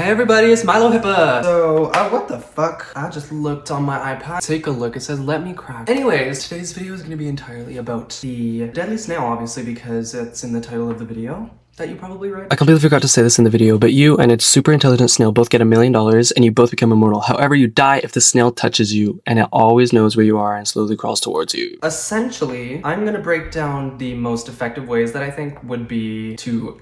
Hey everybody, it's Milo Hippa! So, what the fuck? I just looked on my iPad. Take a look, it says let me crack. Anyways, today's video is gonna be entirely about the deadly snail, obviously, because it's in the title of the video that you probably read. I completely forgot to say this in the video, but you and its super intelligent snail both get $1 million and you both become immortal. However, you die if the snail touches you and it always knows where you are and slowly crawls towards you. Essentially, I'm gonna break down the most effective ways that I think would be to,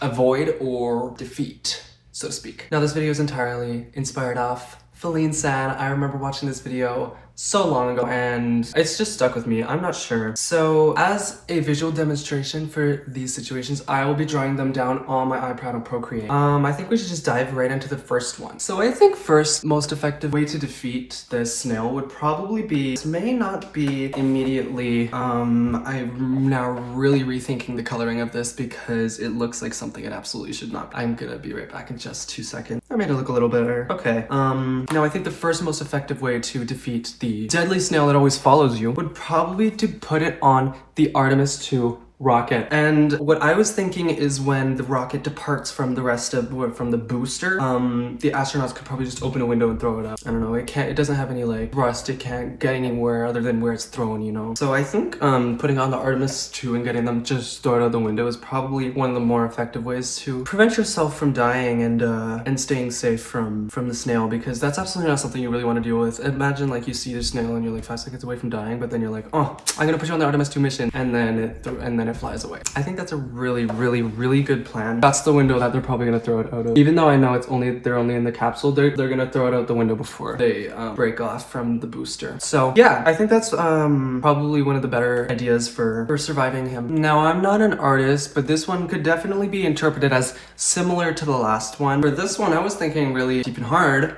avoid or defeat, so to speak. Now this video is entirely inspired off Feline San. I remember watching this video so long ago and it's just stuck with me. I'm not sure. So as a visual demonstration for these situations, I will be drawing them down on my iPad on Procreate. I think we should just dive right into the first one. So I think first most effective way to defeat this snail would probably be, this may not be immediately, I'm now really rethinking the coloring of this because it looks like something it absolutely should not be. I'm gonna be right back in just 2 seconds. I made it look a little better. Okay, now I think the first most effective way to defeat the deadly snail that always follows you would probably be to put it on the Artemis 2 rocket. And what I was thinking is when the rocket departs from the rest of, from the booster, the astronauts could probably just open a window and throw it up. I don't know, it doesn't have any like thrust, it can't get anywhere other than where it's thrown, you know? So I think putting on the Artemis 2 and getting them just throw it out the window is probably one of the more effective ways to prevent yourself from dying and staying safe from the snail, because that's absolutely not something you really want to deal with. Imagine like you see the snail and you're like 5 seconds away from dying, but then you're like, oh, I'm gonna put you on the Artemis 2 mission, and then it flies away. I think that's a really good plan. That's the window that they're probably gonna throw it out of. Even though I know they're only in the capsule, they're gonna throw it out the window before they break off from the booster. So yeah, I think that's probably one of the better ideas for surviving him. Now I'm not an artist, but this one could definitely be interpreted as similar to the last one. For this one, I was thinking really deep and hard.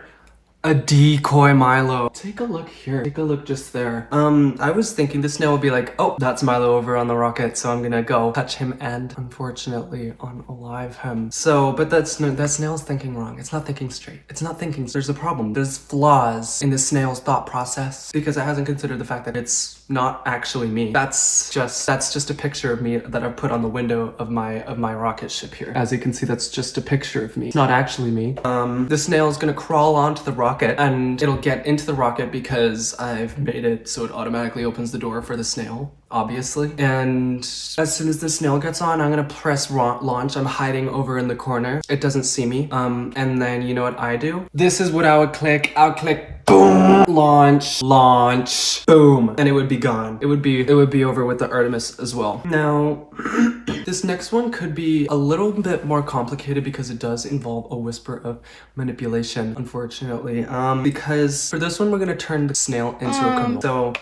A decoy Milo. Take a look here. Take a look just there. I was thinking the snail would be like, oh, that's Milo over on the rocket, so I'm gonna go touch him and unfortunately unalive him. So, but that snail's thinking wrong. It's not thinking straight. It's not thinking. There's a problem. There's flaws in the snail's thought process because it hasn't considered the fact that it's not actually me. That's just a picture of me that I've put on the window of my rocket ship here. As you can see, that's just a picture of me. It's not actually me. The snail is gonna crawl onto the rocket and it'll get into the rocket because I've made it so it automatically opens the door for the snail, obviously. And as soon as the snail gets on, I'm gonna press launch. I'm hiding over in the corner. It doesn't see me. And then you know what I do? This is what I would click. I would click boom, launch, boom, and it would be gone. It would be over with the Artemis as well. Now, this next one could be a little bit more complicated because it does involve a whisper of manipulation, unfortunately. Because for this one, we're gonna turn the snail into a criminal. So,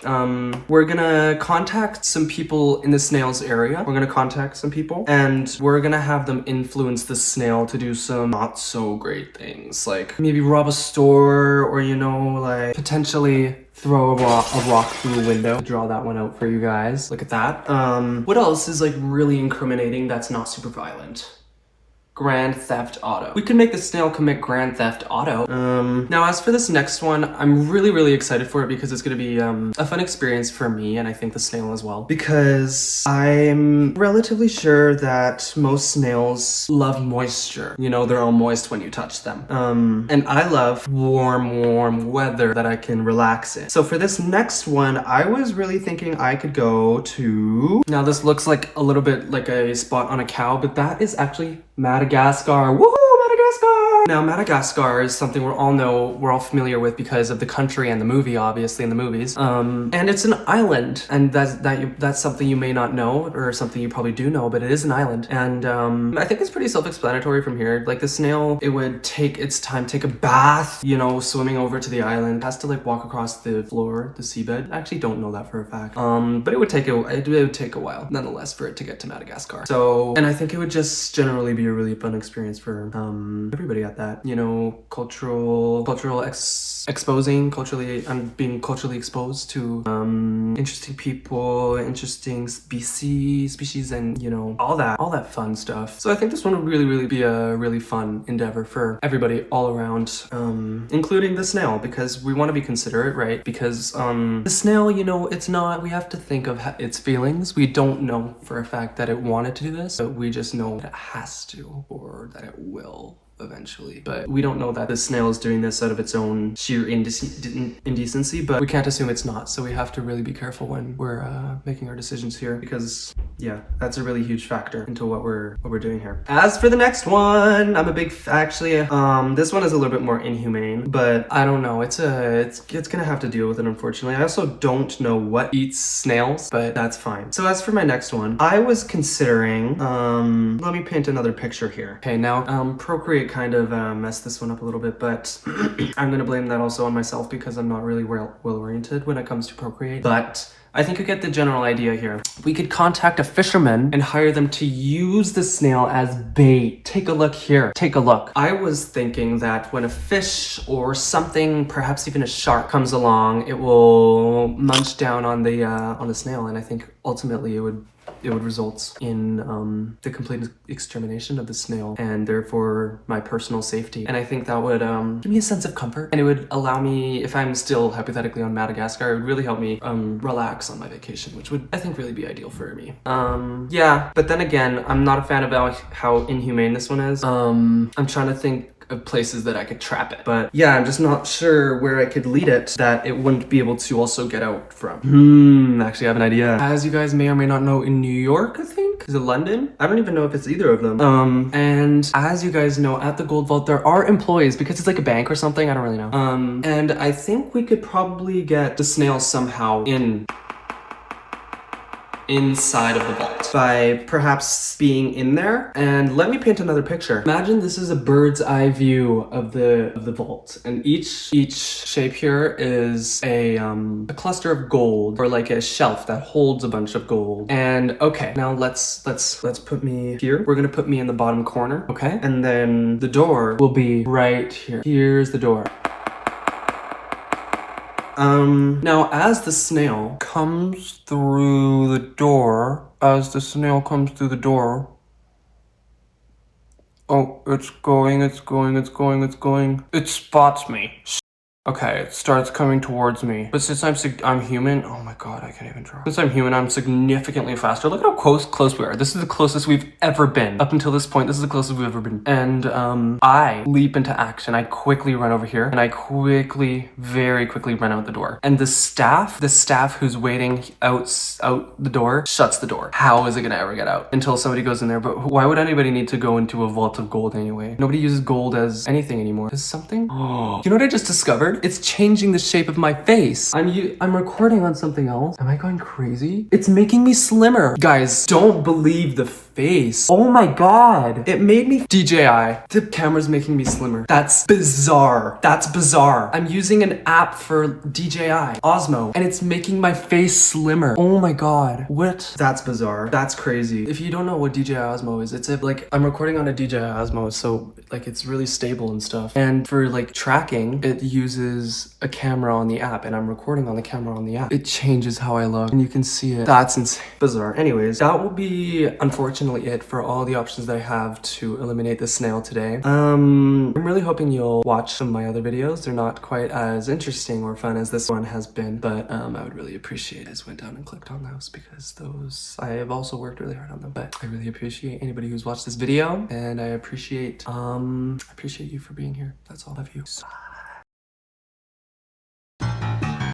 we're gonna contact some people in the snail's area. We're gonna contact some people and we're gonna have them influence the snail to do some not so great things. Like maybe rob a store or, you know, like potentially throw a rock through a window. Draw that one out for you guys. Look at that. What else is like really incriminating that's not super violent? Grand Theft Auto. We could make the snail commit Grand Theft Auto. Now as for this next one, I'm really excited for it because it's gonna be a fun experience for me and I think the snail as well. Because I'm relatively sure that most snails love moisture. You know, they're all moist when you touch them. And I love warm weather that I can relax in. So for this next one, I was really thinking I could go to... Now this looks like a little bit like a spot on a cow, but that is actually Madagascar. Woohoo, Madagascar! Now, Madagascar is something we're all familiar with because of the country and the movie, obviously, in the movies. And it's an island, and that's something you may not know, or something you probably do know, but it is an island. And I think it's pretty self-explanatory from here. Like the snail, it would take its time, take a bath, you know, swimming over to the island. It has to like walk across the floor, the seabed. I actually don't know that for a fact. But it would take a while, nonetheless, for it to get to Madagascar. So, and I think it would just generally be a really fun experience for everybody at that, you know, being culturally exposed to interesting people, interesting species, and you know, all that fun stuff. So I think this one would really be a really fun endeavor for everybody all around, including the snail, because we want to be considerate, right? Because the snail, you know, we have to think of its feelings. We don't know for a fact that it wanted to do this, but we just know that it has to, or that it will. eventually. But we don't know that the snail is doing this out of its own sheer indecency, but we can't assume it's not. So we have to really be careful when we're making our decisions here, because yeah, that's a really huge factor into what we're doing here. As for the next one, I'm a big actually this one is a little bit more inhumane, but I don't know. It's gonna have to deal with it, unfortunately. I also don't know what eats snails, but that's fine. So as for my next one, I was considering let me paint another picture here. Okay, now Procreate kind of messed this one up a little bit, but I'm gonna blame that also on myself because I'm not really well oriented when it comes to Procreate. But I think you get the general idea here. We could contact a fisherman and hire them to use the snail as bait. Take a look here. Take a look. I was thinking that when a fish or something, perhaps even a shark, comes along, it will munch down on the snail, and I think ultimately it would result in the complete extermination of the snail, and therefore my personal safety. And I think that would give me a sense of comfort, and it would allow me, if I'm still hypothetically on Madagascar, it would really help me relax on my vacation, which would, I think, really be ideal for me. Yeah, but then again, I'm not a fan of how inhumane this one is. I'm trying to think of places that I could trap it, but yeah, I'm just not sure where I could lead it that it wouldn't be able to also get out from. Actually I have an idea. As you guys may or may not know, in New York, I think, is it London? I don't even know if it's either of them. And as you guys know, at the Gold Vault there are employees, because it's like a bank or something, I don't really know. And I think we could probably get the snail somehow inside of the vault by perhaps being in there. And let me paint another picture. Imagine this is a bird's eye view of the vault, and each shape here is a cluster of gold, or like a shelf that holds a bunch of gold. And okay, now let's put me here. We're gonna put me in the bottom corner, okay? And then the door will be right here. Here's the door. Now as the snail comes through the door, oh, it's going, it spots me. Okay, it starts coming towards me. But since I'm human, oh my god, I can't even draw. Since I'm human, I'm significantly faster. Look at how close we are. This is the closest we've ever been. Up until this point, this is the closest we've ever been. And I leap into action. I quickly run over here, and I very quickly run out the door. And the staff who's waiting out the door, shuts the door. How is it gonna ever get out? Until somebody goes in there. But why would anybody need to go into a vault of gold anyway? Nobody uses gold as anything anymore. Is something? Oh, you know what I just discovered? It's changing the shape of my face. I'm recording on something else. Am I going crazy? It's making me slimmer. Guys, don't believe the face. Oh my god. It made me DJI. The camera's making me slimmer. That's bizarre. That's bizarre. I'm using an app for DJI Osmo, and it's making my face slimmer. Oh my god. What? That's bizarre. That's crazy. If you don't know what DJI Osmo is, it's I'm recording on a DJI Osmo, so like it's really stable and stuff. And for like tracking, it uses a camera on the app, and I'm recording on the camera on the app. It changes how I look, and you can see it. That's insane. Bizarre. Anyways, that will be unfortunately it for all the options that I have to eliminate the snail today. I'm really hoping you'll watch some of my other videos. They're not quite as interesting or fun as this one has been, but I would really appreciate it. I just went down and clicked on those because I have also worked really hard on them. But I really appreciate anybody who's watched this video, and I appreciate you for being here. That's all. Love you.